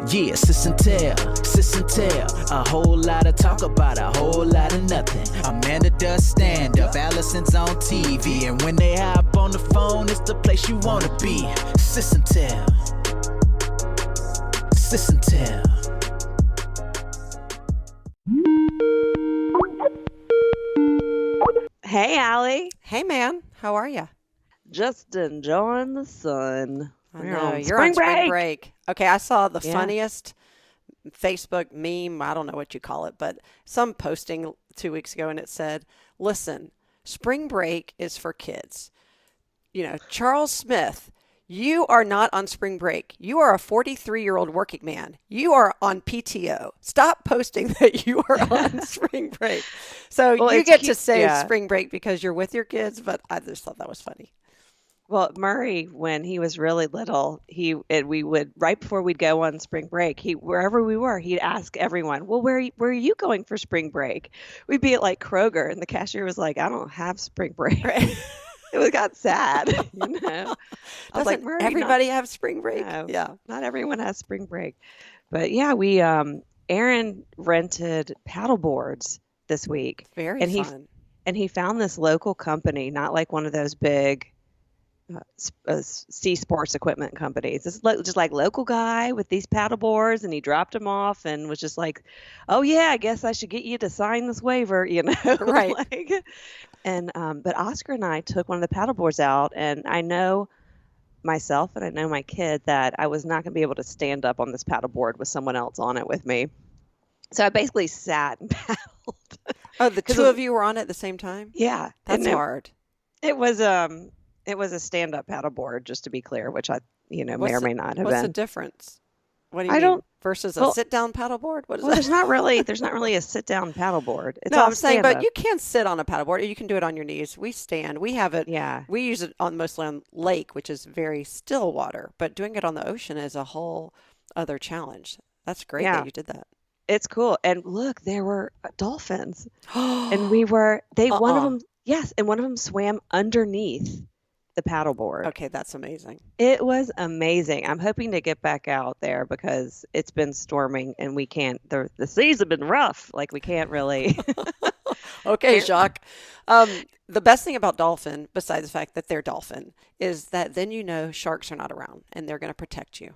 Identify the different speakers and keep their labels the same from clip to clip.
Speaker 1: Yeah, Sis and Tell. A whole lot of talk about a whole lot of nothing. Amanda does stand up, Alison's on TV. And when they hop on the phone, it's the place you want to be. Sis and Tell. Sis and Tell.
Speaker 2: Hey, Allie.
Speaker 3: Hey, man. How are you?
Speaker 2: Just enjoying the sun.
Speaker 3: I know. You're on spring break. Okay, I saw the
Speaker 2: Yeah.
Speaker 3: funniest Facebook meme. I don't know what you call it, but some posting 2 weeks ago, and it said, listen, spring break is for kids. You know, Charles Smith, you are not on spring break. You are a 43-year-old working man. You are on PTO. Stop posting that you are on spring break. So
Speaker 2: Well,
Speaker 3: you
Speaker 2: it's
Speaker 3: get
Speaker 2: cute.
Speaker 3: to say
Speaker 2: Yeah.
Speaker 3: spring break because you're with your kids, but I just thought that was funny.
Speaker 2: Well, Murray, when he was really little, we would right before we'd go on spring break, wherever we were, he'd ask everyone, "Well, where are you going for spring break?" We'd be at like Kroger, and the cashier was like, "I don't have spring break."
Speaker 3: Right.
Speaker 2: It got sad, you know. I was like,
Speaker 3: Doesn't
Speaker 2: "Murray,
Speaker 3: everybody have spring break?
Speaker 2: no,
Speaker 3: Yeah.
Speaker 2: not everyone has spring break." But yeah, Aaron rented paddle boards this week,
Speaker 3: Very
Speaker 2: and
Speaker 3: fun.
Speaker 2: he found this local company, not like one of those big sea sports equipment companies. This just like local guy with these paddle boards, and he dropped them off and was just like, "Oh yeah, I guess I should get you to sign this waiver," you know.
Speaker 3: Right.
Speaker 2: But Oscar and I took one of the paddle boards out, and I know myself and I know my kid that I was not going to be able to stand up on this paddle board with someone else on it with me. So I basically sat and paddled.
Speaker 3: Oh, the two of you were on it at the same time?
Speaker 2: Yeah,
Speaker 3: That's hard.
Speaker 2: It was a stand-up paddleboard, just to be clear, which I, may or may not have
Speaker 3: What's the
Speaker 2: been.
Speaker 3: difference? What do you
Speaker 2: I
Speaker 3: mean?
Speaker 2: don't-
Speaker 3: Versus a
Speaker 2: well-
Speaker 3: sit-down paddleboard? What is
Speaker 2: Well,
Speaker 3: that?
Speaker 2: there's not really a sit-down paddleboard. It's
Speaker 3: No,
Speaker 2: all
Speaker 3: I'm saying, but
Speaker 2: stand-up.
Speaker 3: you can sit on a paddleboard or you can do it on your knees. We stand. We have it.
Speaker 2: Yeah.
Speaker 3: We use it mostly on lake, which is very still water. But doing it on the ocean is a whole other challenge. That's great
Speaker 2: Yeah.
Speaker 3: that you did that.
Speaker 2: It's cool. And look, there were dolphins, and one of them, yes, and one of them swam underneath the paddleboard.
Speaker 3: Okay, that's amazing.
Speaker 2: It was amazing. I'm hoping to get back out there because it's been storming and we can't. The seas have been rough. Like we can't really.
Speaker 3: Okay, Jacques. The best thing about dolphin, besides the fact that they're dolphin, is that then you know sharks are not around and they're going to protect you.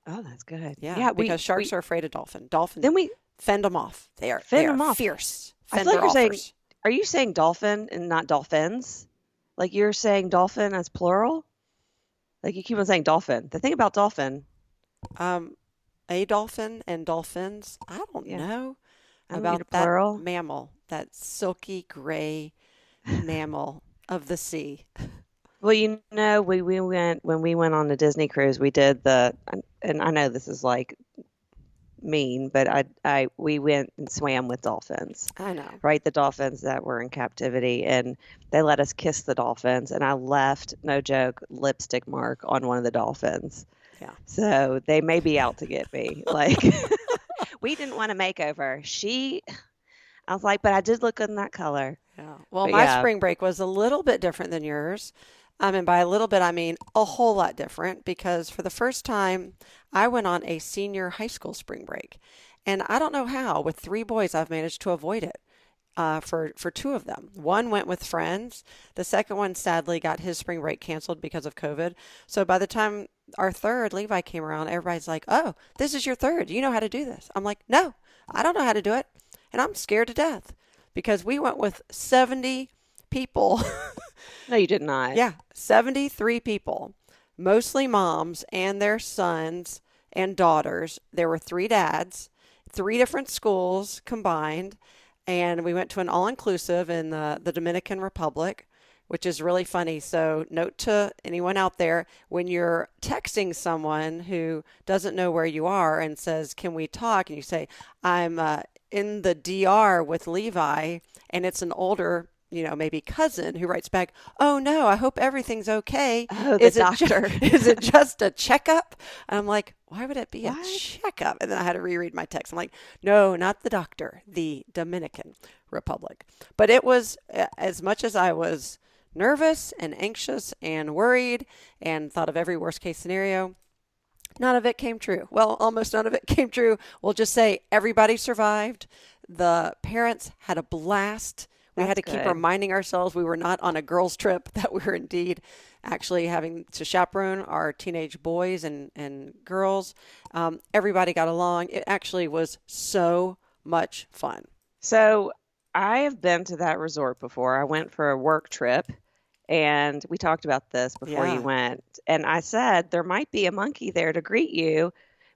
Speaker 2: Oh, that's good.
Speaker 3: Yeah, because sharks are afraid of dolphin. Dolphin,
Speaker 2: Then we
Speaker 3: fend them off. They are
Speaker 2: Fend them off.
Speaker 3: fierce.
Speaker 2: I feel like you're saying,
Speaker 3: Fender-offers.
Speaker 2: are you saying dolphin and not dolphins? Like you're saying dolphin as plural? Like you keep on saying dolphin. The thing about dolphin,
Speaker 3: A dolphin and dolphins. I don't
Speaker 2: Yeah.
Speaker 3: know
Speaker 2: I don't
Speaker 3: about
Speaker 2: need a
Speaker 3: that
Speaker 2: plural.
Speaker 3: mammal, that silky gray mammal of the sea.
Speaker 2: well, we went when we went on the Disney cruise. We did and I know this is like mean, but we went and swam with dolphins.
Speaker 3: I know.
Speaker 2: Right, the dolphins that were in captivity, and they let us kiss the dolphins, and I left, no joke, lipstick mark on one of the dolphins.
Speaker 3: Yeah.
Speaker 2: So they may be out to get me. Like, we didn't want a makeover. I was like, but I did look good in that color.
Speaker 3: Yeah. Well,
Speaker 2: But
Speaker 3: my
Speaker 2: yeah.
Speaker 3: spring break was a little bit different than yours. And by a little bit, I mean a whole lot different because for the first time, I went on a senior high school spring break. And I don't know how, with 3 boys, I've managed to avoid it for 2 of them. One went with friends. The second one sadly got his spring break canceled because of COVID. So by the time our third, Levi, came around, everybody's like, "Oh, this is your third. You know how to do this." I'm like, "No, I don't know how to do it." And I'm scared to death because we went with 70 people.
Speaker 2: No, you did not.
Speaker 3: Yeah, 73 people, mostly moms and their sons and daughters. There were 3 dads, 3 different schools combined, and we went to an all-inclusive in the Dominican Republic, which is really funny. So note to anyone out there, when you're texting someone who doesn't know where you are and says, "Can we talk?" and you say, "I'm in the DR with Levi," and it's an older maybe cousin who writes back, "Oh no, I hope everything's okay.
Speaker 2: Oh, the doctor.
Speaker 3: Is it just a checkup?" And I'm like, why would it be
Speaker 2: What?
Speaker 3: a checkup? And then I had to reread my text. I'm like, no, not the doctor, the Dominican Republic. But it was, as much as I was nervous and anxious and worried and thought of every worst case scenario, None of it came true. Well, almost none of it came true. We'll just say everybody survived. The parents had a blast. We had to keep reminding ourselves we were not on a girls' trip, that we were indeed actually having to chaperone our teenage boys and girls. Everybody got along. It actually was so much fun.
Speaker 2: So I have been to that resort before. I went for a work trip, and we talked about this before you went. And I said there might be a monkey there to greet you.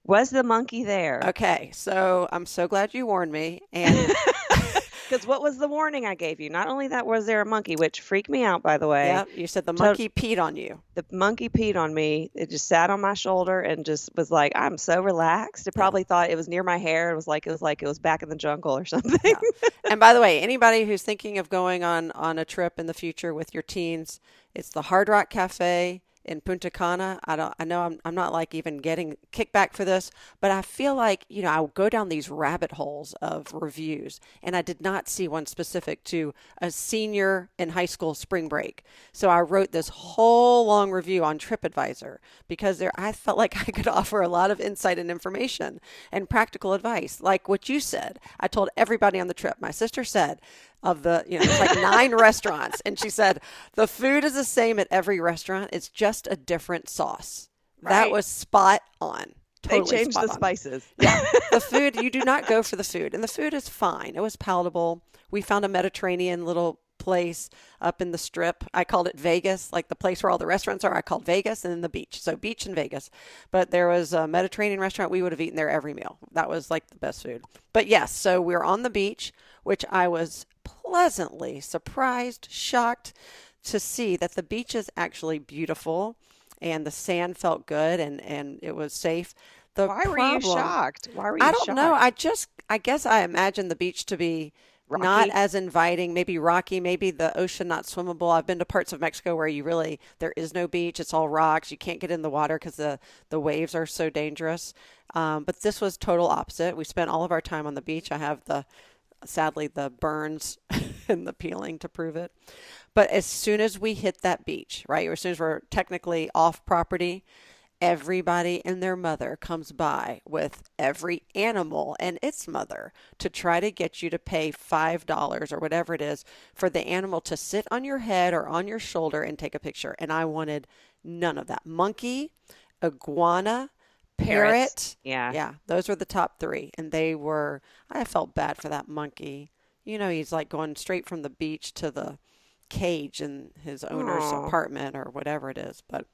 Speaker 2: Was the monkey there?
Speaker 3: Okay, so I'm so glad you warned me. And
Speaker 2: because what was the warning I gave you? Not only that, was there a monkey, which freaked me out, by the way.
Speaker 3: Yeah, you said the monkey peed on you.
Speaker 2: The monkey peed on me. It just sat on my shoulder and just was like, I'm so relaxed. It probably thought it was near my hair. It was like it was back in the jungle or something.
Speaker 3: Yeah. And by the way, anybody who's thinking of going on a trip in the future with your teens, it's the Hard Rock Cafe in Punta Cana. I know I'm not like even getting kickback for this, but I feel like, I go down these rabbit holes of reviews, and I did not see one specific to a senior in high school spring break. So I wrote this whole long review on TripAdvisor because I felt like I could offer a lot of insight and information and practical advice. Like what you said, I told everybody on the trip. My sister said, of the, it's like 9 restaurants. And she said, the food is the same at every restaurant. It's just a different sauce. Right. That was spot on. Totally
Speaker 2: they changed the spices.
Speaker 3: Yeah. The food, you do not go for the food. And the food is fine. It was palatable. We found a Mediterranean little place up in the Strip. I called it Vegas, like the place where all the restaurants are. I called Vegas and then the beach. So beach and Vegas. But there was a Mediterranean restaurant. We would have eaten there every meal. That was like the best food. But yes, so we were on the beach, which I was pleasantly surprised, shocked to see that the beach is actually beautiful and the sand felt good and it was safe.
Speaker 2: Why were you shocked?
Speaker 3: I don't know. I guess I imagined the beach to be rocky. Not as inviting, maybe rocky, maybe the ocean not swimmable. I've been to parts of Mexico where there is no beach. It's all rocks. You can't get in the water because the waves are so dangerous. But this was total opposite. We spent all of our time on the beach. I have sadly the burns and the peeling to prove it. But as soon as we hit that beach, right, or as soon as we're technically off property, everybody and their mother comes by with every animal and its mother to try to get you to pay $5 or whatever it is for the animal to sit on your head or on your shoulder and take a picture. And I wanted none of that. Monkey, iguana, parrot. Yeah, those were the top 3. And I felt bad for that monkey. He's like going straight from the beach to the cage in his owner's apartment or whatever it is. But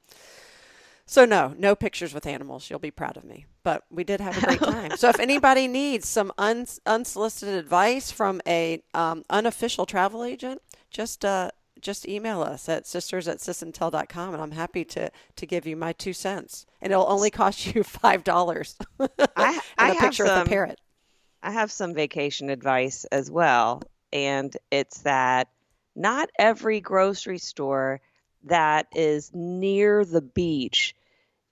Speaker 3: so no pictures with animals. You'll be proud of me. But we did have a great time. So if anybody needs some unsolicited advice from a unofficial travel agent, just email us at sisters@sisandtell.com, and I'm happy to give you my 2 cents. And it'll only cost you $5 and a picture of the parrot.
Speaker 2: I have some vacation advice as well, and it's that not every grocery store that is near the beach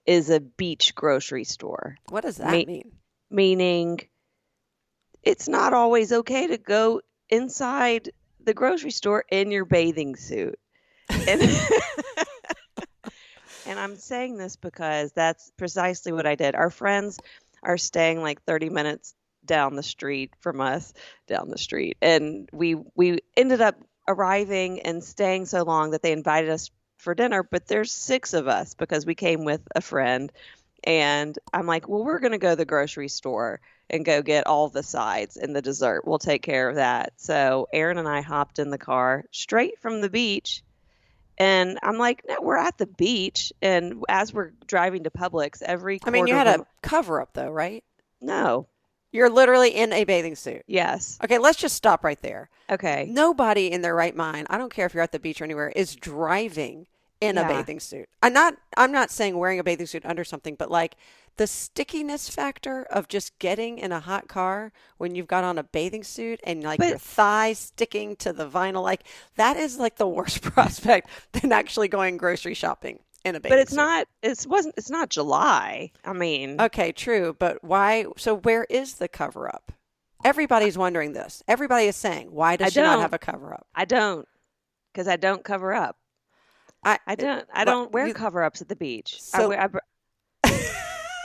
Speaker 2: is a beach grocery store.
Speaker 3: What does that mean?
Speaker 2: Meaning it's not always okay to go inside the grocery store in your bathing suit. And, and I'm saying this because that's precisely what I did. Our friends are staying like 30 minutes down the street from us, and we ended up arriving and staying so long that they invited us for dinner, but there's 6 of us because we came with a friend. And I'm like, well, we're going to go to the grocery store and go get all the sides and the dessert. We'll take care of that. So Aaron and I hopped in the car straight from the beach. And I'm like, no, we're at the beach. And as we're driving to Publix,
Speaker 3: you had a cover up though, right?
Speaker 2: No.
Speaker 3: You're literally in a bathing suit.
Speaker 2: Yes.
Speaker 3: Okay, let's just stop right there.
Speaker 2: Okay.
Speaker 3: Nobody in their right mind, I don't care if you're at the beach or anywhere, is driving in a bathing suit. I'm not saying wearing a bathing suit under something, but like the stickiness factor of just getting in a hot car when you've got on a bathing suit and your thighs sticking to the vinyl, like that is like the worst prospect than actually going grocery shopping in a bathing suit.
Speaker 2: But it's not July. I mean.
Speaker 3: Okay, true. But why? So where is the cover up? Everybody's wondering this. Everybody is saying, why does she not have a cover up?
Speaker 2: I don't, because I don't cover up. I don't wear cover-ups at the beach.
Speaker 3: So,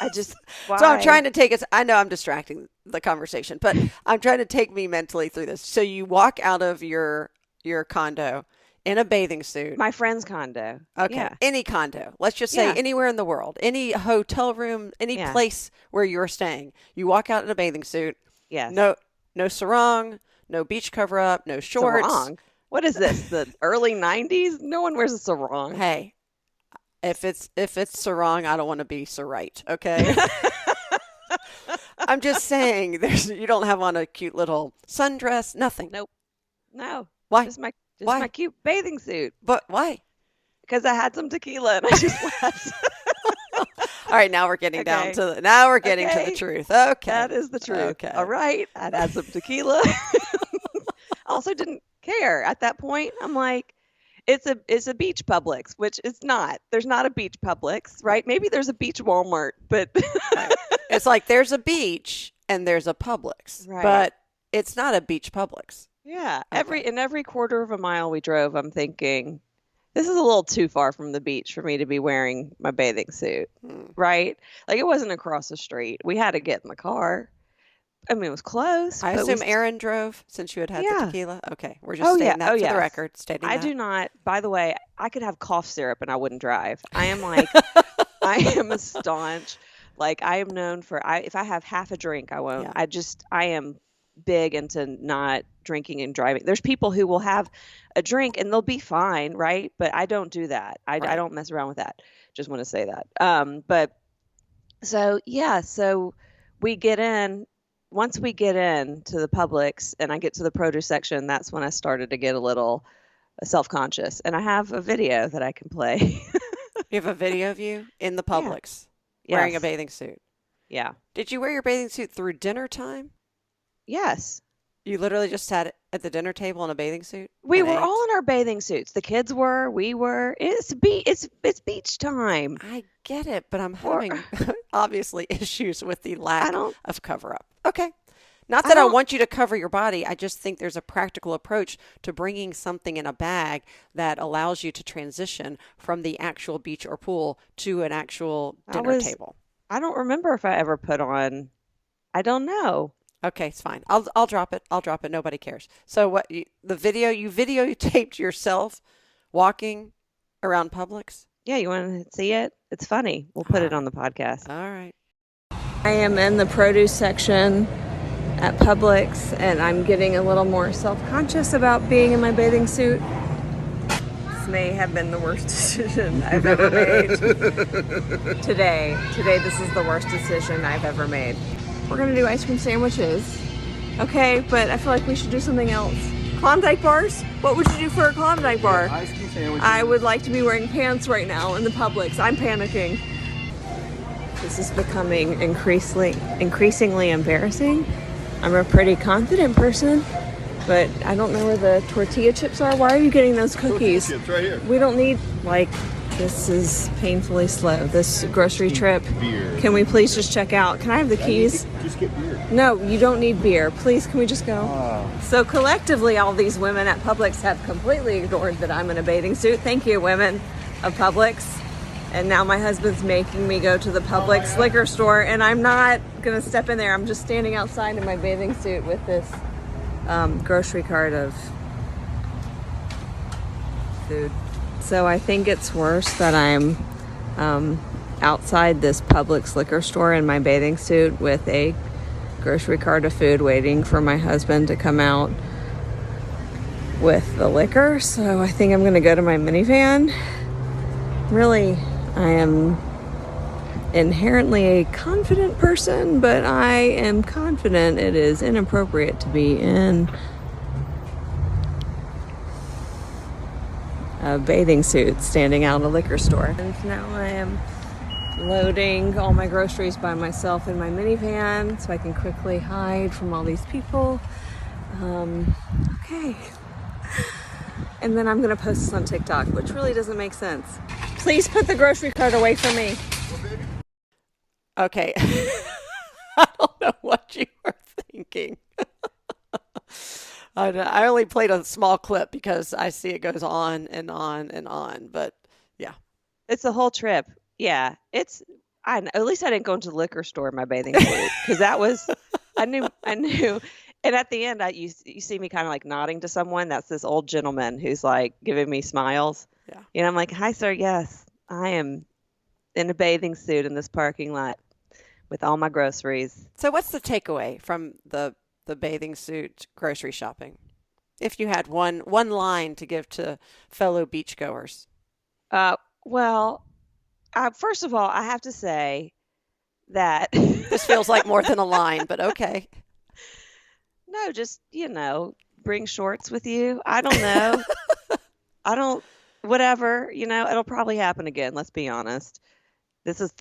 Speaker 2: I just, why?
Speaker 3: So I'm trying to take it. I know I'm distracting the conversation, but I'm trying to take me mentally through this. So you walk out of your condo in a bathing suit.
Speaker 2: My friend's condo.
Speaker 3: Okay.
Speaker 2: Yeah.
Speaker 3: Any condo. Let's just say
Speaker 2: Yeah.
Speaker 3: anywhere in the world, any hotel room, any
Speaker 2: Yeah.
Speaker 3: place where you're staying. You walk out in a bathing suit.
Speaker 2: Yes.
Speaker 3: No sarong, no beach cover up, no shorts.
Speaker 2: Sarong. What is this? The early 90s? No one wears a sarong.
Speaker 3: Hey, if it's sarong, I don't want to be so right, okay? I'm just saying you don't have on a cute little sundress, nothing.
Speaker 2: Nope. No.
Speaker 3: Why?
Speaker 2: Just my
Speaker 3: Why?
Speaker 2: cute bathing suit.
Speaker 3: But why?
Speaker 2: Because I had some tequila and I just left.
Speaker 3: All right, now we're getting down
Speaker 2: Okay.
Speaker 3: to the
Speaker 2: Okay.
Speaker 3: truth. Okay.
Speaker 2: That is the truth.
Speaker 3: Okay.
Speaker 2: All right. I'd had some tequila. I also didn't care at that point. I'm like, it's a beach Publix, which it's not. There's not a beach Publix, right? Maybe there's a beach Walmart, but
Speaker 3: Right. It's like there's a beach and there's a Publix,
Speaker 2: Right.
Speaker 3: but it's not a beach Publix.
Speaker 2: yeah,
Speaker 3: Okay.
Speaker 2: every quarter of a mile we drove, I'm thinking, this is a little too far from the beach for me to be wearing my bathing suit, right? Like it wasn't across the street. We had to get in the car. I mean, it was close.
Speaker 3: I
Speaker 2: but we
Speaker 3: assume Aaron drove since you had the
Speaker 2: Yeah.
Speaker 3: tequila. Okay, we're just
Speaker 2: Oh,
Speaker 3: stating
Speaker 2: yeah.
Speaker 3: that
Speaker 2: Oh,
Speaker 3: for
Speaker 2: yes.
Speaker 3: the record. Stating
Speaker 2: I
Speaker 3: that.
Speaker 2: do not. By the way, I could have cough syrup and I wouldn't drive. I am like, I am a staunch. Like I am known for. If I have half a drink, I won't.
Speaker 3: Yeah.
Speaker 2: I am big into not drinking and driving. There's people who will have a drink and they'll be fine, right? But I don't do that. I
Speaker 3: Right.
Speaker 2: don't mess around with that. Just want to say that. But so yeah, so we get in. Once we get in to the Publix and I get to the produce section, that's when I started to get a little self-conscious. And I have a video that I can play.
Speaker 3: You have a video of you in the Publix wearing a
Speaker 2: Yes.
Speaker 3: bathing suit.
Speaker 2: Yeah.
Speaker 3: Did you wear your bathing suit through dinner time?
Speaker 2: Yes.
Speaker 3: You literally just sat at the dinner table in a bathing suit?
Speaker 2: We
Speaker 3: and
Speaker 2: were
Speaker 3: ate?
Speaker 2: all in our bathing suits. The kids were, we were. It's beach time.
Speaker 3: I get it, but I'm
Speaker 2: Or-
Speaker 3: having obviously issues with the
Speaker 2: I
Speaker 3: lack
Speaker 2: don't
Speaker 3: of cover up. Okay. Not
Speaker 2: I
Speaker 3: that I
Speaker 2: don't-
Speaker 3: want you to cover your body. I just think there's a practical approach to bringing something in a bag that allows you to transition from the actual beach or pool to an actual dinner table.
Speaker 2: I don't remember if I ever put on. I don't know.
Speaker 3: Okay, it's fine. I'll drop it. I'll drop it. Nobody cares. So what the video you videotaped yourself walking around Publix?
Speaker 2: Yeah, you want to see it? It's funny. We'll put it on the podcast.
Speaker 3: All right.
Speaker 2: I am in the produce section at Publix and I'm getting a little more self-conscious about being in my bathing suit. This may have been the worst decision I've ever made. Today, this is the worst decision I've ever made. We're gonna do ice cream sandwiches. Okay, but I feel like we should do something else. Klondike bars? What would you do for a Klondike bar?
Speaker 4: Ice cream sandwiches.
Speaker 2: I would like to be wearing pants right now in the Publix. I'm panicking. This is becoming increasingly embarrassing. I'm a pretty confident person, but I don't know where the tortilla chips are. Why are you getting those cookies?
Speaker 4: Chips right here.
Speaker 2: We don't need, this is painfully slow, this grocery trip.
Speaker 4: Beer.
Speaker 2: Can we please just check out? Can I have the keys?
Speaker 4: Just get beer.
Speaker 2: No, you don't need beer. Please, can we just go?
Speaker 4: Oh.
Speaker 2: So collectively, all these women at Publix have completely ignored that I'm in a bathing suit. Thank you, women of Publix. And now my husband's making me go to the Publix liquor store, and I'm not gonna step in there. I'm just standing outside in my bathing suit with this grocery cart of food. So I think it's worse that I'm outside this Publix liquor store in my bathing suit with a grocery cart of food waiting for my husband to come out with the liquor. So I think I'm going to go to my minivan. Really, I am inherently a confident person, but I am confident it is inappropriate to be in a bathing suit standing out in a liquor store. And now I am loading all my groceries by myself in my minivan so I can quickly hide from all these people. Okay. And then I'm going to post this on TikTok, which really doesn't make sense. Please put the grocery cart away from me.
Speaker 3: Okay. I don't know what you were thinking. I only played a small clip because I see it goes on and on and on. But yeah.
Speaker 2: It's the whole trip. Yeah. at least I didn't go into the liquor store in my bathing suit because that was, I knew. And at the end, you see me kind of like nodding to someone. That's this old gentleman who's like giving me smiles.
Speaker 3: Yeah.
Speaker 2: And I'm like, hi, sir. Yes, I am in a bathing suit in this parking lot with all my groceries.
Speaker 3: So what's the takeaway from the bathing suit grocery shopping? If you had one line to give to fellow beachgoers.
Speaker 2: Well, first of all, I have to say that
Speaker 3: this feels like more than a line, but okay.
Speaker 2: No, just, bring shorts with you. I don't know. Whatever, it'll probably happen again. Let's be honest. This is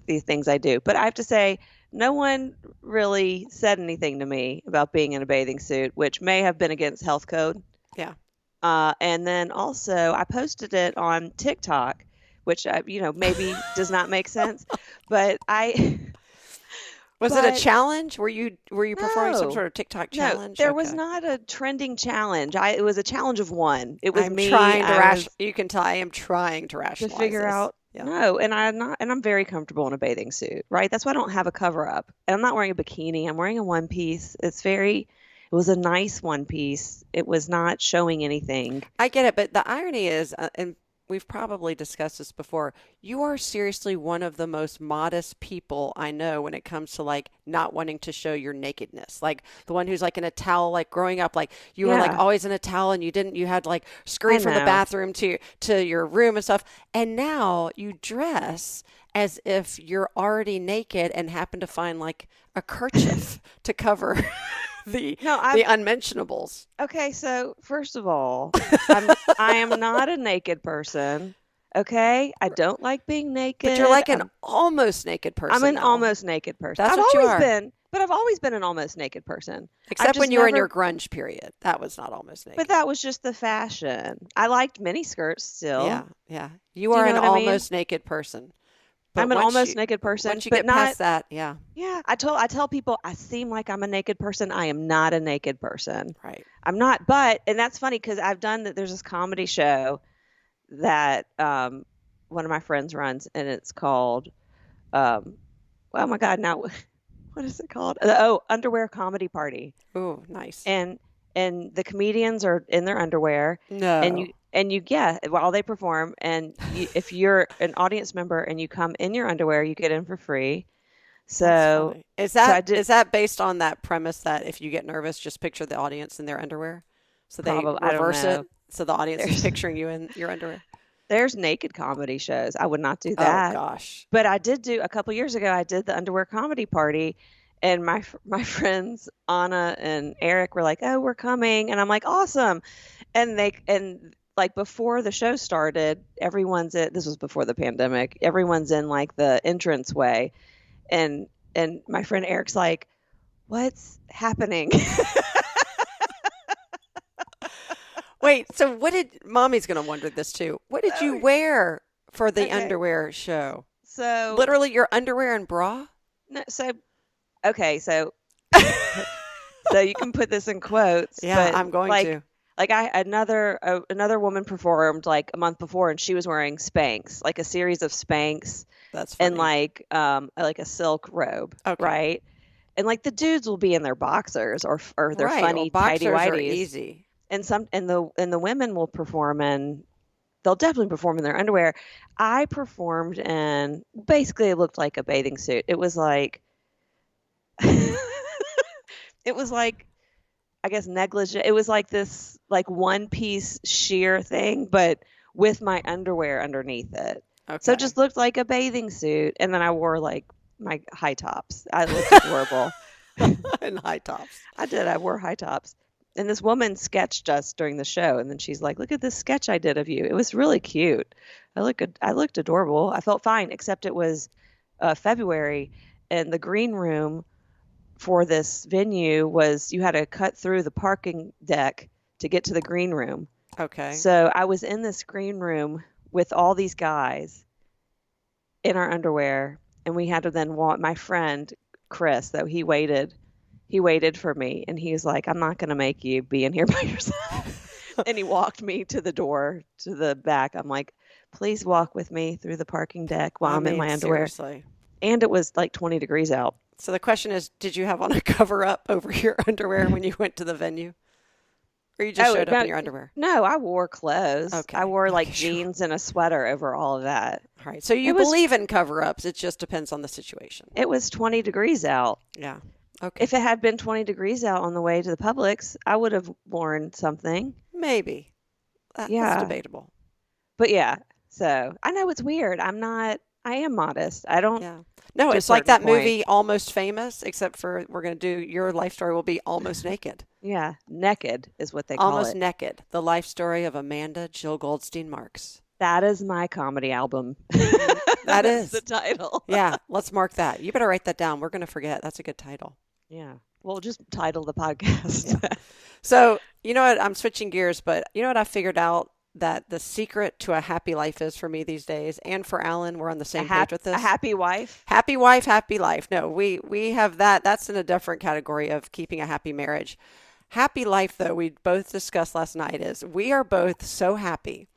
Speaker 2: the things I do. But I have to say, no one really said anything to me about being in a bathing suit, which may have been against health code.
Speaker 3: Yeah.
Speaker 2: And then also I posted it on TikTok, which, maybe does not make sense, but
Speaker 3: Was it a challenge? Were you performing some sort of TikTok challenge?
Speaker 2: No, there was not a trending challenge. It was a challenge of one. It was
Speaker 3: I'm
Speaker 2: me.
Speaker 3: Trying to you can tell I am trying to rationalize
Speaker 2: to figure
Speaker 3: this.
Speaker 2: out.
Speaker 3: Yeah.
Speaker 2: No, and I'm very comfortable in a bathing suit, right? That's why I don't have a cover up. And I'm not wearing a bikini. I'm wearing a one piece. It was a nice one piece. It was not showing anything.
Speaker 3: I get it, but the irony is, and we've probably discussed this before, you are seriously one of the most modest people I know when it comes to like not wanting to show your nakedness. Like the one who's like in a towel, like growing up, like you were like always in a towel and you had like scurry from the bathroom to your room and stuff. And now you dress as if you're already naked and happen to find like a kerchief to cover the unmentionables.
Speaker 2: Okay, so first of all, I am not a naked person. Okay, I don't like being naked.
Speaker 3: But you're like an almost naked person.
Speaker 2: I'm an almost naked person.
Speaker 3: That's what you are.
Speaker 2: I've always been an almost naked person.
Speaker 3: Except when you were in your grunge period. That was not almost naked.
Speaker 2: But that was just the fashion. I liked mini skirts still.
Speaker 3: Yeah. You are an almost naked person. But
Speaker 2: I'm an almost naked person.
Speaker 3: Once you get past that, yeah.
Speaker 2: Yeah. I tell people I seem like I'm a naked person. I am not a naked person.
Speaker 3: Right.
Speaker 2: I'm not. And that's funny because there's this comedy show that one of my friends runs, and it's called, oh my God, now what is it called? Underwear Comedy Party.
Speaker 3: Oh, nice.
Speaker 2: And the comedians are in their underwear.
Speaker 3: No.
Speaker 2: And you while they perform, and if you're an audience member and you come in your underwear, you get in for free. So
Speaker 3: is that based on that premise that if you get nervous, just picture the audience in their underwear? So they reverse it. So the audience is picturing you in your underwear.
Speaker 2: There's naked comedy shows. I would not do that.
Speaker 3: Oh gosh.
Speaker 2: But I did a couple years ago. I did the Underwear Comedy Party, and my friends Anna and Eric were like, "Oh, we're coming," and I'm like, "Awesome!" And like before the show started, this was before the pandemic. Everyone's in like the entrance way, and my friend Eric's like, "What's happening?"
Speaker 3: Wait, so what did Mommy's going to wonder this too? What did you wear for the underwear show?
Speaker 2: So
Speaker 3: literally your underwear and bra?
Speaker 2: No, so so you can put this in quotes.
Speaker 3: Yeah,
Speaker 2: but
Speaker 3: I'm going to.
Speaker 2: Like another woman performed like a month before, and she was wearing Spanx, like a series of Spanx.
Speaker 3: That's funny.
Speaker 2: And like a silk robe, right? And like the dudes will be in their boxers or their funny tighty whities.
Speaker 3: Are easy.
Speaker 2: And the women will perform they'll definitely perform in their underwear. I performed in basically it looked like a bathing suit. It was like I guess negligent. It was like this like one piece sheer thing, but with my underwear underneath it. Okay. So it just looked like a bathing suit. And then I wore like my high tops. I looked adorable.
Speaker 3: And high tops.
Speaker 2: I did. I wore high tops. And this woman sketched us during the show. And then she's like, "Look at this sketch I did of you. It was really cute. I looked adorable. I felt fine, except it was February. And the green room for this venue was you had to cut through the parking deck to get to the green room.
Speaker 3: Okay.
Speaker 2: So I was in this green room with all these guys in our underwear, and we had to then walk. My friend Chris, though, he waited for me, and he was like, "I'm not going to make you be in here by yourself." And he walked me to the door to the back. I'm like, "Please walk with me through the parking deck while I'm in my underwear."
Speaker 3: Seriously.
Speaker 2: And it was like 20 degrees out.
Speaker 3: So the question is, did you have on a cover up over your underwear when you went to the venue? Or you just showed up in your underwear?
Speaker 2: No, I wore clothes.
Speaker 3: Okay.
Speaker 2: I wore like
Speaker 3: sure.
Speaker 2: jeans and a sweater over all of that.
Speaker 3: All right. So you believe in cover-ups. It just depends on the situation.
Speaker 2: It was 20 degrees out.
Speaker 3: Yeah. Okay.
Speaker 2: If it had been 20 degrees out on the way to the Publix, I would have worn something.
Speaker 3: Maybe. That's debatable.
Speaker 2: But yeah, so I know it's weird. I am modest. I don't.
Speaker 3: Yeah. No,
Speaker 2: to a
Speaker 3: it's like
Speaker 2: certain
Speaker 3: that
Speaker 2: point.
Speaker 3: movie Almost Famous, except for we're going to do your life story will be almost naked.
Speaker 2: Yeah, naked is what they call
Speaker 3: Almost
Speaker 2: it.
Speaker 3: Naked, the life story of Amanda Goldstein Marks.
Speaker 2: That is my comedy album.
Speaker 3: That is
Speaker 2: the title.
Speaker 3: Yeah, let's mark that. You better write that down. We're going to forget. That's a good title.
Speaker 2: Yeah. We'll just title the podcast.
Speaker 3: Yeah. So, you know what? I'm switching gears, but you know what I figured out that the secret to a happy life is for me these days, and for Alan, we're on the same page with this.
Speaker 2: A happy wife?
Speaker 3: Happy wife, happy life. No, we have that. That's in a different category of keeping a happy marriage. Happy life, though, we both discussed last night, is we are both so happy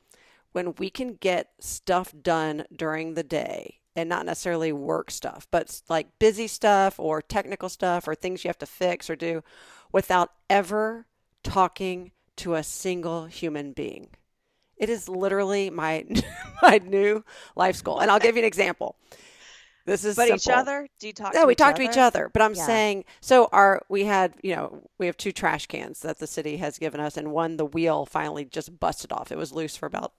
Speaker 3: when we can get stuff done during the day, and not necessarily work stuff, but like busy stuff or technical stuff or things you have to fix or do without ever talking to a single human being. It is literally my new life goal. And I'll give you an example. This is simple.
Speaker 2: Each other? Do you talk to each other?
Speaker 3: No, we talk to each other. But I'm
Speaker 2: Yeah.
Speaker 3: saying, we have 2 trash cans that the city has given us, and one, the wheel finally just busted off. It was loose for about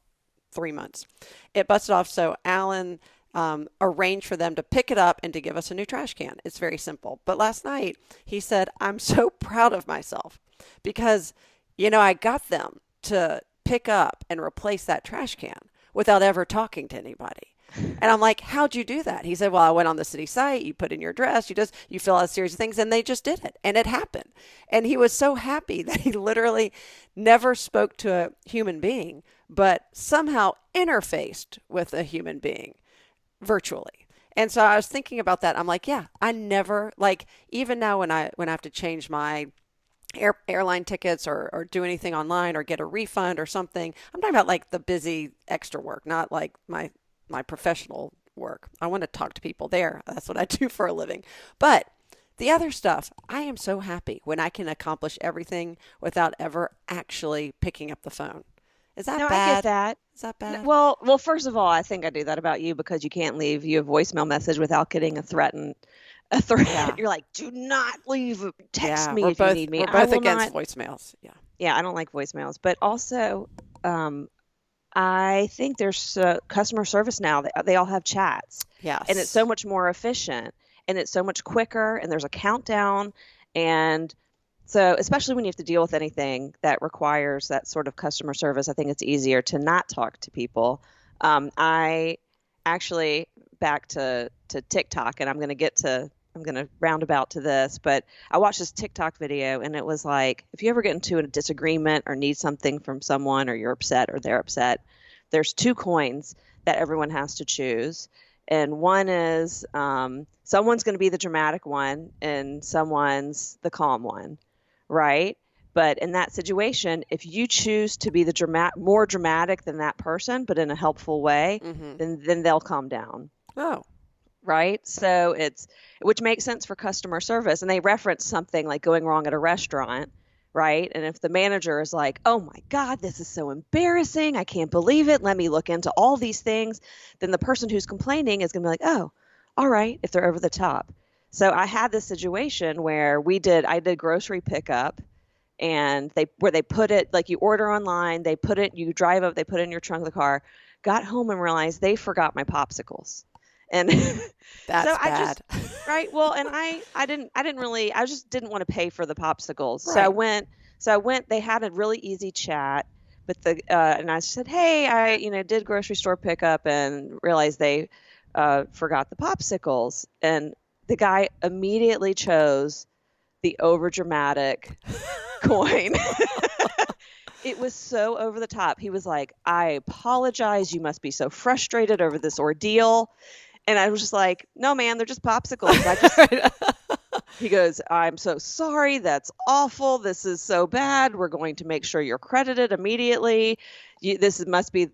Speaker 3: 3 months. It busted off, so Alan arranged for them to pick it up and to give us a new trash can. It's very simple. But last night, he said, I'm so proud of myself because, I got them to pick up and replace that trash can without ever talking to anybody. And I'm like, how'd you do that? He said, well, I went on the city site, you put in your address, you fill out a series of things, and they just did it. And it happened. And he was so happy that he literally never spoke to a human being, but somehow interfaced with a human being virtually. And so I was thinking about that. I'm like, yeah, I never, like, even now when I have to change my airline tickets or do anything online or get a refund or something, I'm talking about like the busy extra work, not like my professional work. I want to talk to people there. That's what I do for a living. But the other stuff, I am so happy when I can accomplish everything without ever actually picking up the phone. Is that bad?
Speaker 2: I get that.
Speaker 3: Is that bad?
Speaker 2: Well, first of all, I think I do that about you because you can't leave a voicemail message without getting a threat.
Speaker 3: Yeah.
Speaker 2: You're like, do not leave. Text me
Speaker 3: we're
Speaker 2: if
Speaker 3: both,
Speaker 2: you need me.
Speaker 3: We're
Speaker 2: I
Speaker 3: both
Speaker 2: will
Speaker 3: against
Speaker 2: not.
Speaker 3: voicemails. Yeah.
Speaker 2: Yeah, I don't like voicemails. But also, I think there's customer service now. They all have chats.
Speaker 3: Yes.
Speaker 2: And it's so much more efficient and it's so much quicker and there's a countdown. And so, especially when you have to deal with anything that requires that sort of customer service, I think it's easier to not talk to people. I actually, back to TikTok, and I'm going to roundabout to this, but I watched this TikTok video and it was like, if you ever get into a disagreement or need something from someone or you're upset or they're upset, there's 2 coins that everyone has to choose. And one is someone's going to be the dramatic one and someone's the calm one, right? But in that situation, if you choose to be the more dramatic than that person, but in a helpful way, then they'll calm down.
Speaker 3: Oh.
Speaker 2: Right. So which makes sense for customer service. And they reference something like going wrong at a restaurant. Right. And if the manager is like, oh, my God, this is so embarrassing. I can't believe it. Let me look into all these things. Then the person who's complaining is going to be like, oh, all right, if they're over the top. So I had this situation where I did grocery pickup and they put it like you order online. You drive up, they put it in your trunk of the car, got home and realized they forgot my popsicles. And
Speaker 3: that's
Speaker 2: so
Speaker 3: bad.
Speaker 2: Right. Well, and I just didn't want to pay for the popsicles.
Speaker 3: Right.
Speaker 2: So I went, they had a really easy chat, but and I said, hey, I, did grocery store pickup and realized they forgot the popsicles. And the guy immediately chose the overdramatic coin. It was so over the top. He was like, I apologize. You must be so frustrated over this ordeal. And I was just like, no, man, they're just popsicles. He goes, I'm so sorry. That's awful. This is so bad. We're going to make sure you're credited immediately. This must be,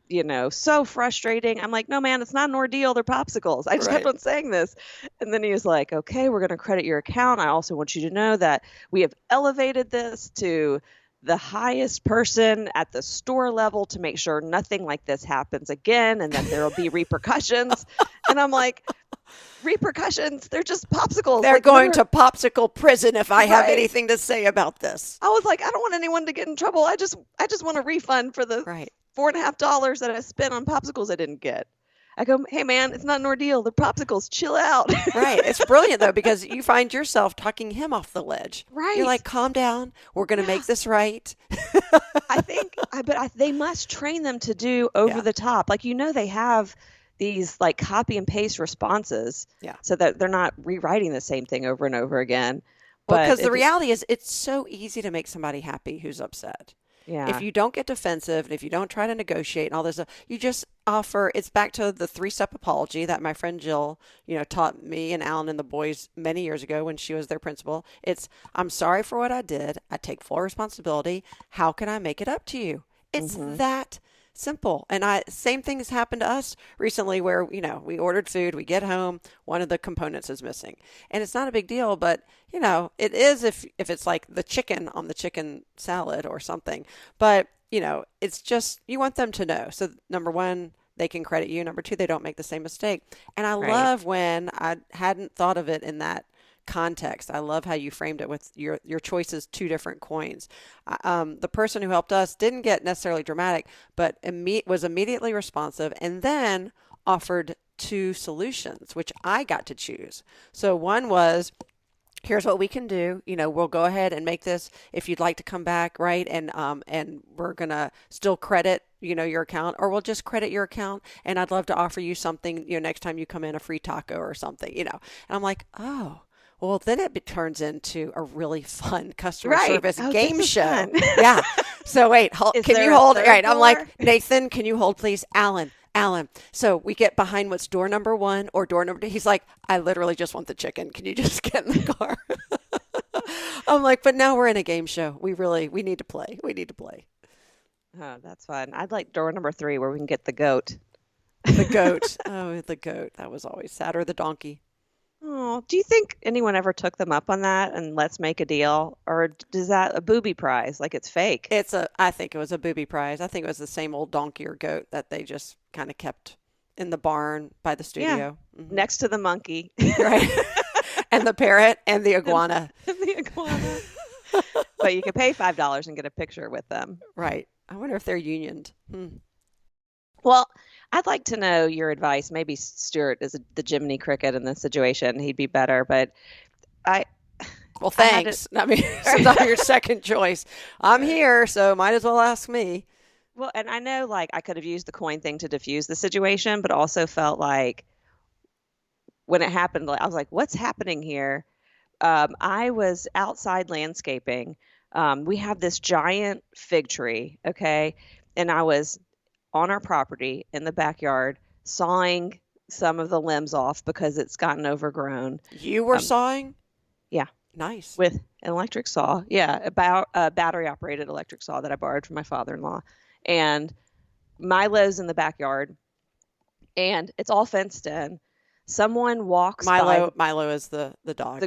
Speaker 2: so frustrating. I'm like, no, man, it's not an ordeal. They're popsicles. I just kept
Speaker 3: Right.
Speaker 2: on saying this. And then he was like, okay, we're going to credit your account. I also want you to know that we have elevated this to the highest person at the store level to make sure nothing like this happens again and that there will be repercussions. And I'm like, repercussions? They're just popsicles.
Speaker 3: They're
Speaker 2: Like,
Speaker 3: going to popsicle prison if I have
Speaker 2: Right.
Speaker 3: anything to say about this.
Speaker 2: I was like, I don't want anyone to get in trouble. I just want a refund for the
Speaker 3: Right.
Speaker 2: $4.50 that I spent on popsicles I didn't get. I go, hey man, it's not an ordeal. They're popsicles. Chill out.
Speaker 3: Right. It's brilliant though, because you find yourself talking him off the ledge.
Speaker 2: Right.
Speaker 3: You're like, calm down. We're going to make this right.
Speaker 2: But they must train them to do over the top. Like, they have these like copy and paste responses.
Speaker 3: Yeah.
Speaker 2: So that they're not rewriting the same thing over and over again.
Speaker 3: Well,
Speaker 2: But
Speaker 3: because the reality is it's so easy to make somebody happy who's upset.
Speaker 2: Yeah.
Speaker 3: If you don't get defensive and if you don't try to negotiate and all this stuff, you just offer, it's back to the 3-step apology that my friend Jill, taught me and Alan and the boys many years ago when she was their principal. It's, I'm sorry for what I did. I take full responsibility. How can I make it up to you? It's that simple. And same thing has happened to us recently where, we ordered food, we get home, one of the components is missing. And it's not a big deal, but it is if it's like the chicken on the chicken salad or something. But, it's just, you want them to know. So number one, they can credit you. Number two, they don't make the same mistake. And I love when I hadn't thought of it in that context. I love how you framed it with your choices, 2 different coins. The person who helped us didn't get necessarily dramatic, but was immediately responsive and then offered 2 solutions, which I got to choose. So one was, here's what we can do. We'll go ahead and make this if you'd like to come back, right? And we're going to still credit, your account, or we'll just credit your account. And I'd love to offer you something, next time you come in, a free taco or something, And I'm like, oh, well, then it turns into a really fun customer service game show. Yeah. So wait, can you hold? Right. I'm like, Nathan, can you hold, please? Alan. So we get behind what's door number 1 or door number 2. He's like, I literally just want the chicken. Can you just get in the car? I'm like, but now we're in a game show. We need to play. We need to play.
Speaker 2: Oh, that's fun. I'd like door number 3 where we can get the goat.
Speaker 3: The goat. Oh, the goat. That was always sad. Or the donkey.
Speaker 2: Oh, do you think anyone ever took them up on that and let's make a deal? Or is that a booby prize? Like it's fake?
Speaker 3: I think it was a booby prize. I think it was the same old donkey or goat that they just kind of kept in the barn by the studio.
Speaker 2: Yeah. Next to the monkey.
Speaker 3: Right. And the parrot and the iguana.
Speaker 2: And the iguana. But you can pay $5 and get a picture with them.
Speaker 3: Right. I wonder if they're unioned.
Speaker 2: Well, I'd like to know your advice. Maybe Stuart is the Jiminy Cricket in this situation. He'd be better, but
Speaker 3: well, thanks. I mean, since I'm your second choice, I'm here, so might as well ask me.
Speaker 2: Well, and I know like I could have used the coin thing to diffuse the situation, but also felt like when it happened, I was like, what's happening here? I was outside landscaping. We have this giant fig tree, okay? And I was on our property in the backyard sawing some of the limbs off because it's gotten overgrown.
Speaker 3: You were sawing?
Speaker 2: Yeah.
Speaker 3: Nice.
Speaker 2: With an electric saw. Yeah, about a battery operated electric saw that I borrowed from my father-in-law. And Milo's in the backyard and it's all fenced in. Someone walks by.
Speaker 3: Milo is the dog.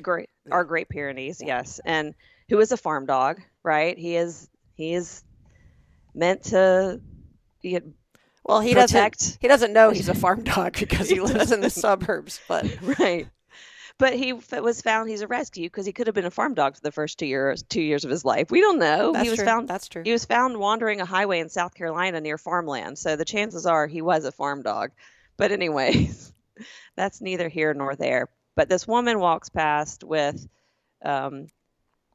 Speaker 2: Our Great Pyrenees, yes. And who is a farm dog, right? He is meant to
Speaker 3: well, he doesn't know he's a farm dog because he lives in the suburbs, but
Speaker 2: right. But he was found. He's a rescue because he could have been a farm dog for the first 2 years of his life. We don't know.
Speaker 3: That's true. That's true.
Speaker 2: He was found wandering a highway in South Carolina near farmland. So the chances are he was a farm dog. But anyways, that's neither here nor there. But this woman walks past with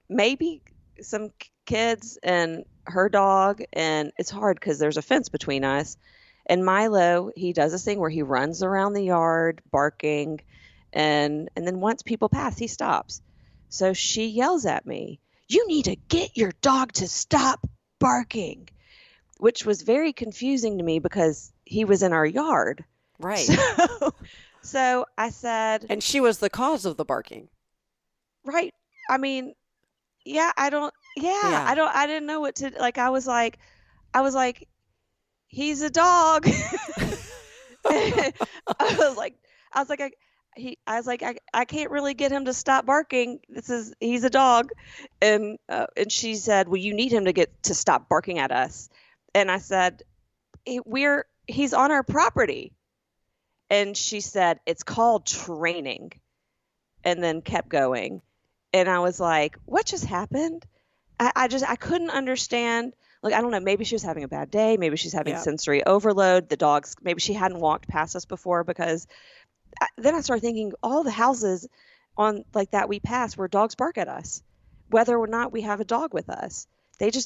Speaker 2: maybe some kids and her dog, and it's hard because there's a fence between us. And Milo, he does this thing where he runs around the yard barking, and then once people pass, he stops. So she yells at me, "You need to get your dog to stop barking," which was very confusing to me because he was in our yard.
Speaker 3: Right.
Speaker 2: So I said...
Speaker 3: And she was the cause of the barking.
Speaker 2: right. I mean, yeah,
Speaker 3: Yeah.
Speaker 2: I didn't know what to, like, I was like, he's a dog. I was like, I was like, I can't really get him to stop barking. He's a dog. And she said, well, you need him to get to stop barking at us. And I said, he's on our property. And she said, it's called training. And then kept going. And I was like, what just happened? I couldn't understand. Like, I don't know, maybe she was having a bad day. Maybe she's having
Speaker 3: Yeah.
Speaker 2: sensory overload. The dogs, maybe she hadn't walked past us before, because then I started thinking all the houses on like that we pass where dogs bark at us, whether or not we have a dog with us.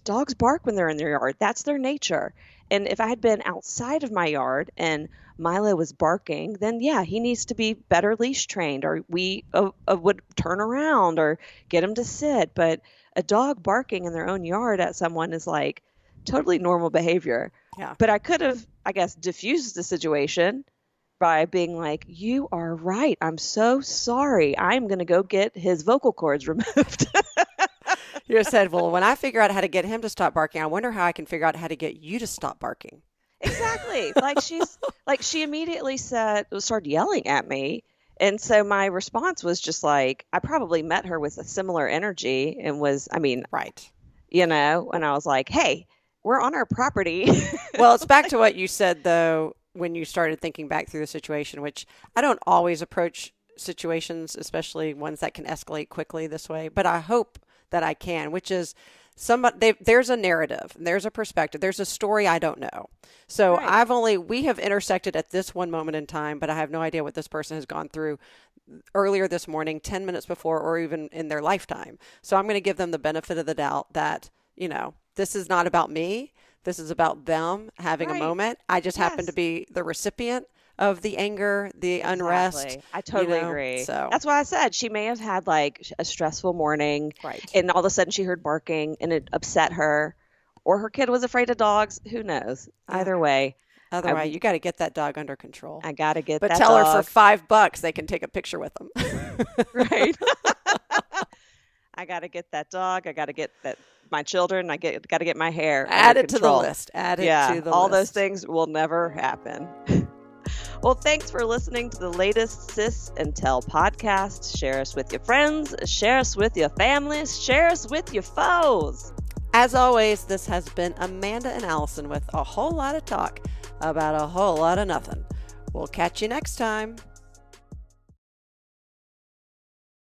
Speaker 2: Dogs bark when they're in their yard. That's their nature. And if I had been outside of my yard and Milo was barking, then yeah, he needs to be better leash trained, or we would turn around or get him to sit. But a dog barking in their own yard at someone is like totally normal behavior.
Speaker 3: Yeah.
Speaker 2: But I could have, I guess, diffused the situation by being like, you are right. I'm so sorry. I'm going to go get his vocal cords removed.
Speaker 3: You just said, well, when I figure out how to get him to stop barking, I wonder how I can figure out how to get you to stop barking.
Speaker 2: Exactly. She immediately started yelling at me. And so my response was just like, I probably met her with a similar energy and
Speaker 3: Right.
Speaker 2: and I was like, hey, we're on our property.
Speaker 3: Well, it's back to what you said, though, when you started thinking back through the situation, which I don't always approach situations, especially ones that can escalate quickly this way, but I hope that I can, which is there's a narrative, there's a perspective, there's a story I don't know. So
Speaker 2: Right.
Speaker 3: we have intersected at this one moment in time, but I have no idea what this person has gone through earlier this morning, 10 minutes before, or even in their lifetime. So I'm going to give them the benefit of the doubt that, this is not about me. This is about them having a
Speaker 2: Right.
Speaker 3: moment. I just happen to
Speaker 2: Yes.
Speaker 3: be the recipient of the anger, the unrest.
Speaker 2: Exactly. I totally agree.
Speaker 3: So,
Speaker 2: That's why I said she may have had like a stressful morning,
Speaker 3: right.
Speaker 2: and all of a sudden she heard barking and it upset her, or her kid was afraid of dogs. Who knows?
Speaker 3: Yeah.
Speaker 2: Either way,
Speaker 3: Otherwise, you got to get that dog under control.
Speaker 2: I got to get
Speaker 3: But
Speaker 2: that
Speaker 3: tell her for
Speaker 2: dog.
Speaker 3: $5 they can take a picture with them.
Speaker 2: Right. I got to get that dog. I got to get my children. Got to get my hair
Speaker 3: Add
Speaker 2: under
Speaker 3: it to the
Speaker 2: control.
Speaker 3: list. Add it
Speaker 2: Yeah,
Speaker 3: to the
Speaker 2: all
Speaker 3: list.
Speaker 2: those things will never happen. Well, thanks for listening to the latest Sis and Tell podcast. Share us with your friends, share us with your families, share us with your foes.
Speaker 3: As always, this has been Amanda and Allison with a whole lot of talk about a whole lot of nothing. We'll catch you next time.